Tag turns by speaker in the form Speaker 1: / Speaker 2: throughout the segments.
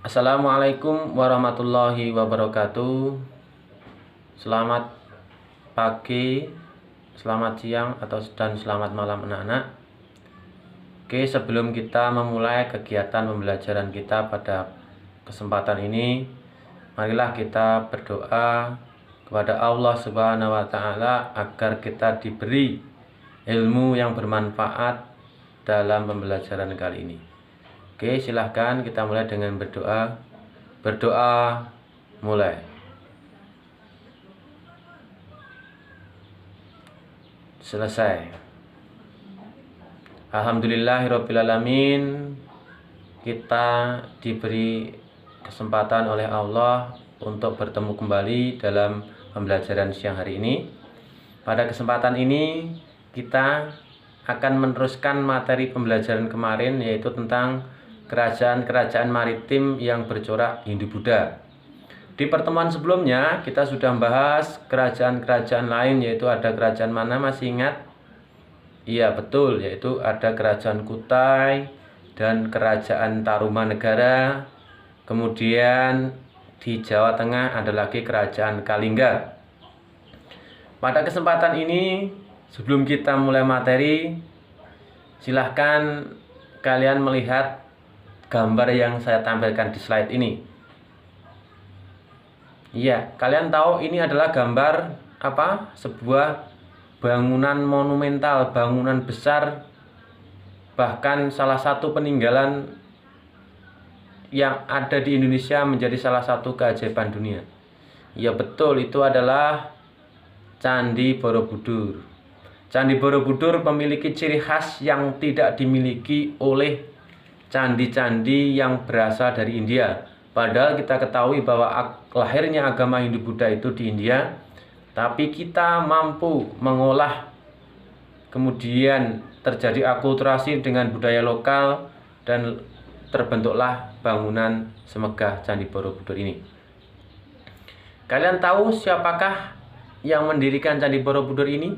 Speaker 1: Assalamualaikum warahmatullahi wabarakatuh. Selamat pagi, selamat siang, dan selamat malam anak-anak. Oke, sebelum kita memulai kegiatan pembelajaran kita pada kesempatan ini, marilah kita berdoa kepada Allah Subhanahu wa Ta'ala agar kita diberi ilmu yang bermanfaat dalam pembelajaran kali ini. Oke, silahkan kita mulai dengan berdoa. Berdoa mulai. Selesai. Alhamdulillahirrabbilalamin. Kita diberi kesempatan oleh Allah untuk bertemu kembali dalam pembelajaran siang hari ini. Pada kesempatan ini kita akan meneruskan materi pembelajaran kemarin, yaitu tentang kerajaan-kerajaan maritim yang bercorak Hindu-Buddha. Di pertemuan sebelumnya kita sudah membahas kerajaan-kerajaan lain, yaitu ada kerajaan mana, masih ingat? Iya betul, yaitu ada kerajaan Kutai dan kerajaan Tarumanegara. Kemudian di Jawa Tengah ada lagi kerajaan Kalingga. Pada kesempatan ini, sebelum kita mulai materi, silahkan kalian melihat gambar yang saya tampilkan di slide ini. Iya, kalian tahu ini adalah gambar apa? Sebuah bangunan monumental, bangunan besar, bahkan salah satu peninggalan yang ada di Indonesia menjadi salah satu keajaiban dunia. Ya betul, itu adalah Candi Borobudur. Candi Borobudur memiliki ciri khas yang tidak dimiliki oleh candi-candi yang berasal dari India. Padahal kita ketahui bahwa lahirnya agama Hindu-Buddha itu di India, tapi kita mampu mengolah, kemudian terjadi akulturasi dengan budaya lokal, dan terbentuklah bangunan semegah Candi Borobudur ini. Kalian tahu siapakah yang mendirikan Candi Borobudur ini?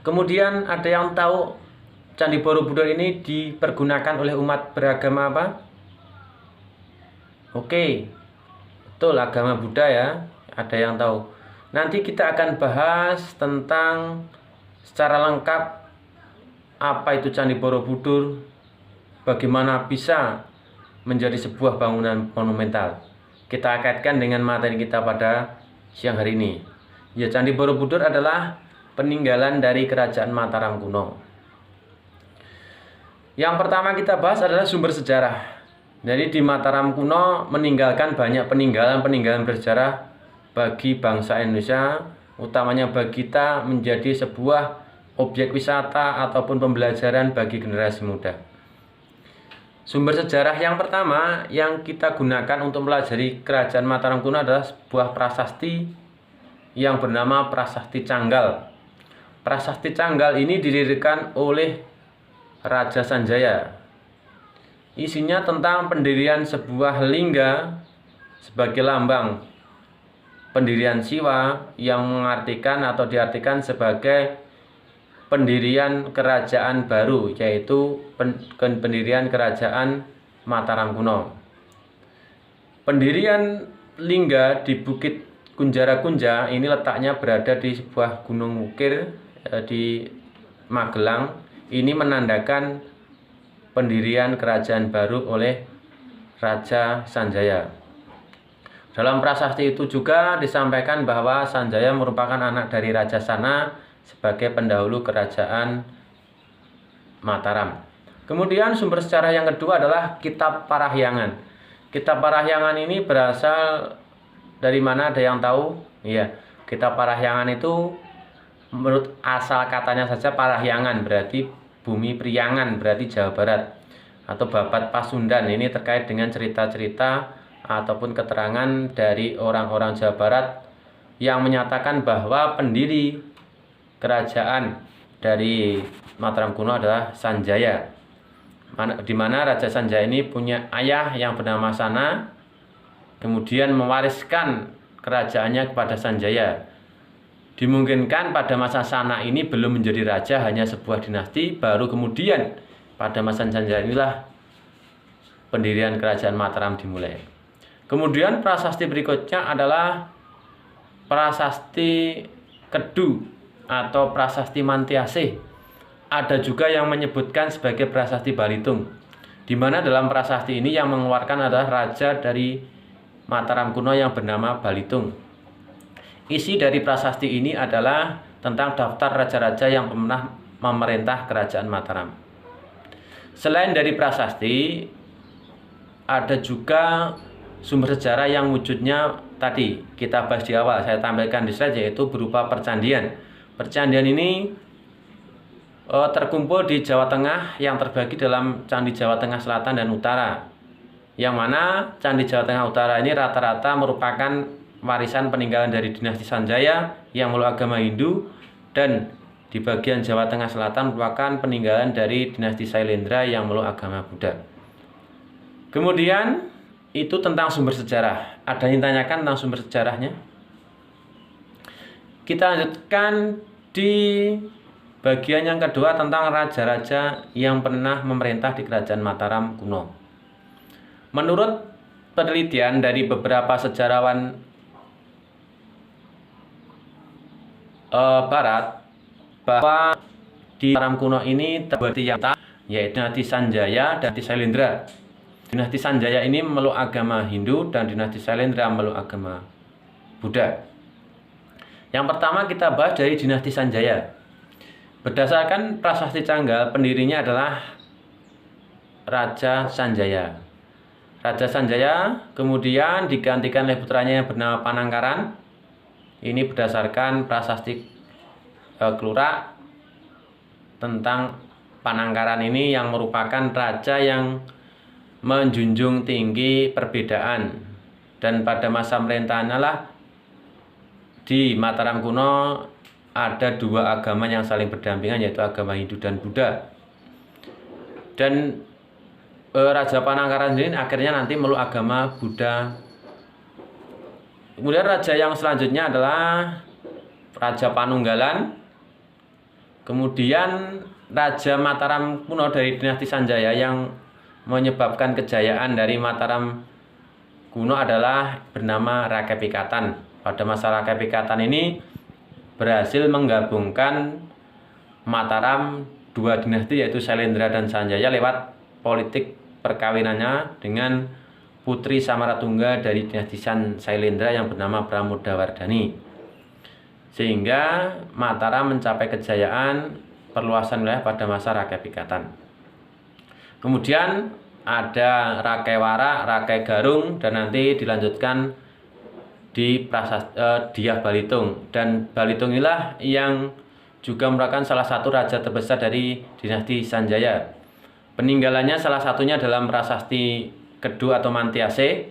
Speaker 1: Kemudian ada yang tahu Candi Borobudur ini dipergunakan oleh umat beragama apa? Oke, betul, agama Buddha ya. Ada yang tahu. Nanti kita akan bahas tentang secara lengkap apa itu Candi Borobudur, bagaimana bisa menjadi sebuah bangunan monumental. Kita kaitkan dengan materi kita pada siang hari ini. Ya, Candi Borobudur adalah peninggalan dari kerajaan Mataram kuno. Yang pertama kita bahas adalah sumber sejarah. Jadi di Mataram kuno meninggalkan banyak peninggalan-peninggalan bersejarah bagi bangsa Indonesia, utamanya bagi kita menjadi sebuah objek wisata ataupun pembelajaran bagi generasi muda. Sumber sejarah yang pertama yang kita gunakan untuk mempelajari kerajaan Mataram kuno adalah sebuah prasasti yang bernama Prasasti Canggal. Prasasti Canggal ini didirikan oleh Raja Sanjaya. Isinya tentang pendirian sebuah lingga sebagai lambang pendirian Siwa, yang mengartikan atau diartikan sebagai pendirian kerajaan baru, yaitu pendirian kerajaan Mataram kuno. Pendirian lingga di Bukit Kunjara Kunja ini letaknya berada di sebuah gunung ukir di Magelang. Ini menandakan pendirian kerajaan baru oleh Raja Sanjaya. Dalam prasasti itu juga disampaikan bahwa Sanjaya merupakan anak dari Raja Sana sebagai pendahulu kerajaan Mataram. Kemudian sumber sejarah yang kedua adalah Kitab Parahyangan. Kitab Parahyangan ini berasal dari mana, ada yang tahu? Iya, Kitab Parahyangan itu menurut asal katanya saja Parahyangan berarti bumi Priangan, berarti Jawa Barat, atau Babat Pasundan. Ini terkait dengan cerita-cerita ataupun keterangan dari orang-orang Jawa Barat yang menyatakan bahwa pendiri kerajaan dari Mataram kuno adalah Sanjaya, di mana Raja Sanjaya ini punya ayah yang bernama Sana, kemudian mewariskan kerajaannya kepada Sanjaya. Dimungkinkan pada masa Sana ini belum menjadi raja, hanya sebuah dinasti, baru kemudian pada masa Sanjaya inilah pendirian kerajaan Mataram dimulai. Kemudian prasasti berikutnya adalah prasasti Kedu atau prasasti Mantiasih. Ada juga yang menyebutkan sebagai prasasti Balitung, di mana dalam prasasti ini yang mengeluarkan adalah raja dari Mataram kuno yang bernama Balitung. Isi dari prasasti ini adalah tentang daftar raja-raja yang pernah memerintah kerajaan Mataram. Selain dari prasasti, ada juga sumber sejarah yang wujudnya tadi kita bahas di awal, saya tampilkan di slide, yaitu berupa percandian. Percandian ini terkumpul di Jawa Tengah yang terbagi dalam Candi Jawa Tengah Selatan dan Utara, yang mana Candi Jawa Tengah Utara ini rata-rata merupakan warisan peninggalan dari dinasti Sanjaya yang memeluk agama Hindu, dan di bagian Jawa Tengah Selatan merupakan peninggalan dari dinasti Sailendra yang memeluk agama Buddha. Kemudian itu tentang sumber sejarah. Ada yang ditanyakan tentang sumber sejarahnya? Kita lanjutkan di bagian yang kedua tentang raja-raja yang pernah memerintah di kerajaan Mataram kuno. Menurut penelitian dari beberapa sejarawan Barat, bahwa di Mataram kuno ini terbagi yang yaitu dinasti Sanjaya dan dinasti Sailendra. Dinasti Sanjaya ini memeluk agama Hindu dan dinasti Sailendra memeluk agama Buddha. Yang pertama kita bahas dari dinasti Sanjaya. Berdasarkan prasasti Canggal, pendirinya adalah Raja Sanjaya. Raja Sanjaya kemudian digantikan oleh putranya yang bernama Panangkaran. Ini berdasarkan prasasti Klurak tentang Panangkaran ini, yang merupakan raja yang menjunjung tinggi perbedaan, dan pada masa pemerintahannya lah di Mataram kuno ada dua agama yang saling berdampingan, yaitu agama Hindu dan Buddha. Dan Raja Panangkaran sendiri akhirnya nanti memeluk agama Buddha. Kemudian raja yang selanjutnya adalah Raja Panunggalan. Kemudian Raja Mataram kuno dari dinasti Sanjaya yang menyebabkan kejayaan dari Mataram kuno adalah bernama Rakepikatan. Pada masa Rakepikatan ini berhasil menggabungkan Mataram dua dinasti, yaitu Sailendra dan Sanjaya, lewat politik perkawinannya dengan putri Samaratungga dari dinasti Sailendra yang bernama Pramodawardhani, sehingga Mataram mencapai kejayaan perluasan wilayah pada masa Rakepikatan. Kemudian ada Rakewara, Rakegarung, dan nanti dilanjutkan di Dyah Balitung. Dan Balitung inilah yang juga merupakan salah satu raja terbesar dari dinasti Sanjaya. Peninggalannya salah satunya dalam prasasti Kedu atau Mantiasih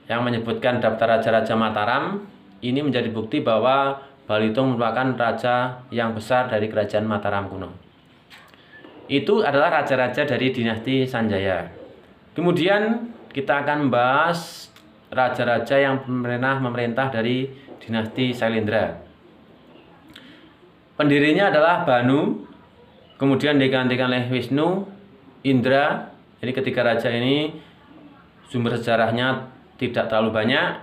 Speaker 1: yang menyebutkan daftar raja-raja Mataram. Ini menjadi bukti bahwa Balitung merupakan raja yang besar dari kerajaan Mataram kuno. Itu adalah raja-raja dari dinasti Sanjaya. Kemudian kita akan membahas raja-raja yang pernah memerintah dari dinasti Sailendra. Pendirinya adalah Banu, kemudian digantikan oleh Wisnu, Indra. Jadi ketiga raja ini sumber sejarahnya tidak terlalu banyak.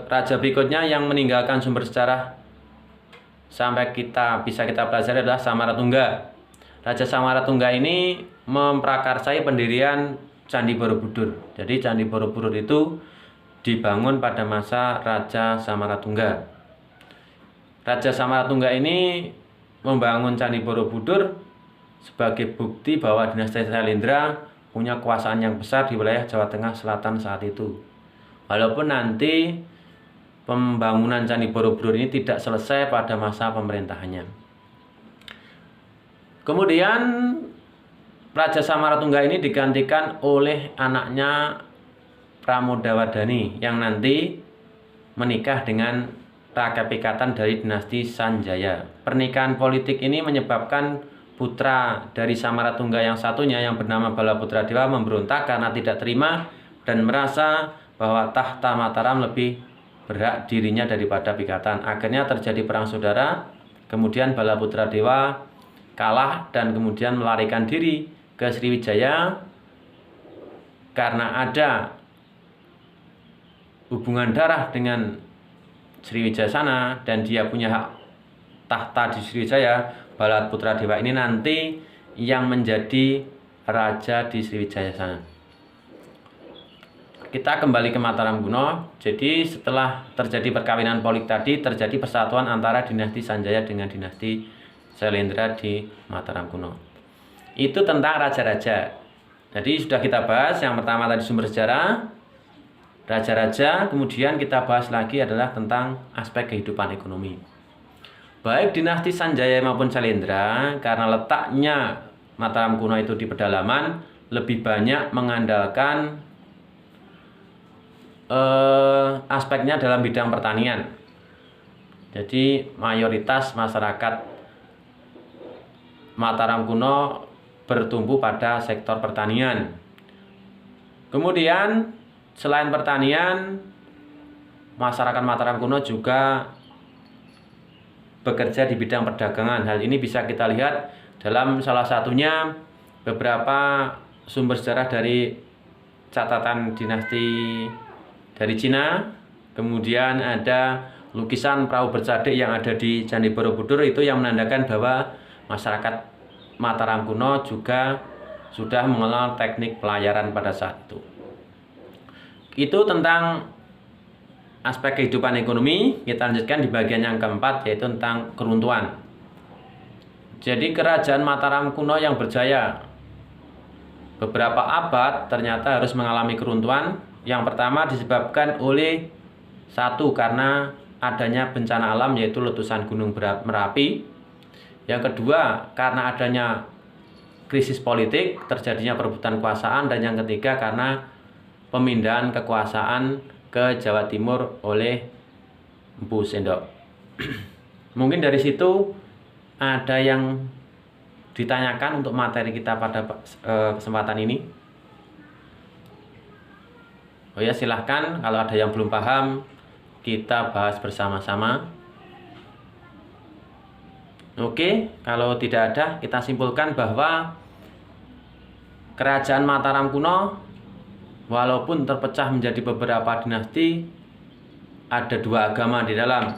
Speaker 1: Raja berikutnya yang meninggalkan sumber sejarah sampai bisa kita pelajari adalah Samaratungga. Raja Samaratungga ini memprakarsai pendirian Candi Borobudur. Jadi Candi Borobudur itu dibangun pada masa Raja Samaratungga. Raja Samaratungga ini membangun Candi Borobudur sebagai bukti bahwa dinasti Sailendra punya kekuasaan yang besar di wilayah Jawa Tengah Selatan saat itu. Walaupun nanti pembangunan Candi Borobudur ini tidak selesai pada masa pemerintahannya. Kemudian Raja Samaratungga ini digantikan oleh anaknya Pramodawardhani yang nanti menikah dengan Rakepikatan dari dinasti Sanjaya. Pernikahan politik ini menyebabkan putra dari Samaratungga yang satunya yang bernama Balaputra Dewa memberontak karena tidak terima dan merasa bahwa tahta Mataram lebih berhak dirinya daripada Pikatan. Akhirnya terjadi perang saudara. Kemudian Balaputra Dewa kalah dan kemudian melarikan diri ke Sriwijaya karena ada hubungan darah dengan Sriwijaya sana dan dia punya hak tahta di Sriwijaya. Balaputra Dewa ini nanti yang menjadi raja di Sriwijaya sana. Kita kembali ke Mataram kuno. Jadi setelah terjadi perkawinan politik tadi, terjadi persatuan antara dinasti Sanjaya dengan dinasti Syailendra di Mataram kuno. Itu tentang raja-raja. Jadi sudah kita bahas yang pertama tadi sumber sejarah, raja-raja, kemudian kita bahas lagi adalah tentang aspek kehidupan ekonomi. Baik dinasti Sanjaya maupun Syailendra, karena letaknya Mataram kuno itu di pedalaman, lebih banyak mengandalkan aspeknya dalam bidang pertanian. Jadi mayoritas masyarakat Mataram kuno bertumbuh pada sektor pertanian. Kemudian selain pertanian, masyarakat Mataram kuno juga bekerja di bidang perdagangan. Hal ini bisa kita lihat dalam salah satunya beberapa sumber sejarah dari catatan dinasti dari Cina. Kemudian ada lukisan perahu bercadek yang ada di Candi Borobudur, itu yang menandakan bahwa masyarakat Mataram kuno juga sudah mengenal teknik pelayaran pada saat itu. Itu tentang aspek kehidupan ekonomi. Kita lanjutkan di bagian yang keempat, yaitu tentang keruntuhan. Jadi kerajaan Mataram kuno yang berjaya beberapa abad ternyata harus mengalami keruntuhan. Yang pertama disebabkan oleh satu, karena adanya bencana alam yaitu letusan Gunung Merapi. Yang kedua karena adanya krisis politik, terjadinya perebutan kekuasaan. Dan yang ketiga karena pemindahan kekuasaan ke Jawa Timur oleh Mpu Sendok. Mungkin dari situ ada yang ditanyakan untuk materi kita pada kesempatan ini. Oh ya, silahkan kalau ada yang belum paham kita bahas bersama-sama. Oke, kalau tidak ada, kita simpulkan bahwa kerajaan Mataram kuno walaupun terpecah menjadi beberapa dinasti, ada dua agama di dalam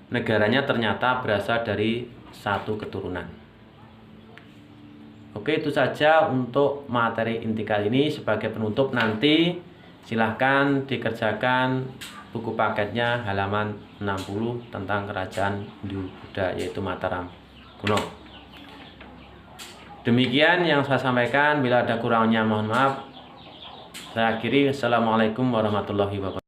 Speaker 1: negaranya, ternyata berasal dari satu keturunan. Oke, itu saja untuk materi inti kali ini. Sebagai penutup nanti silahkan dikerjakan buku paketnya halaman 60 tentang kerajaan Hindu Buddha yaitu Mataram kuno. Demikian yang saya sampaikan. Bila ada kurangnya mohon maaf. Saya akhiri. Assalamualaikum warahmatullahi wabarakatuh.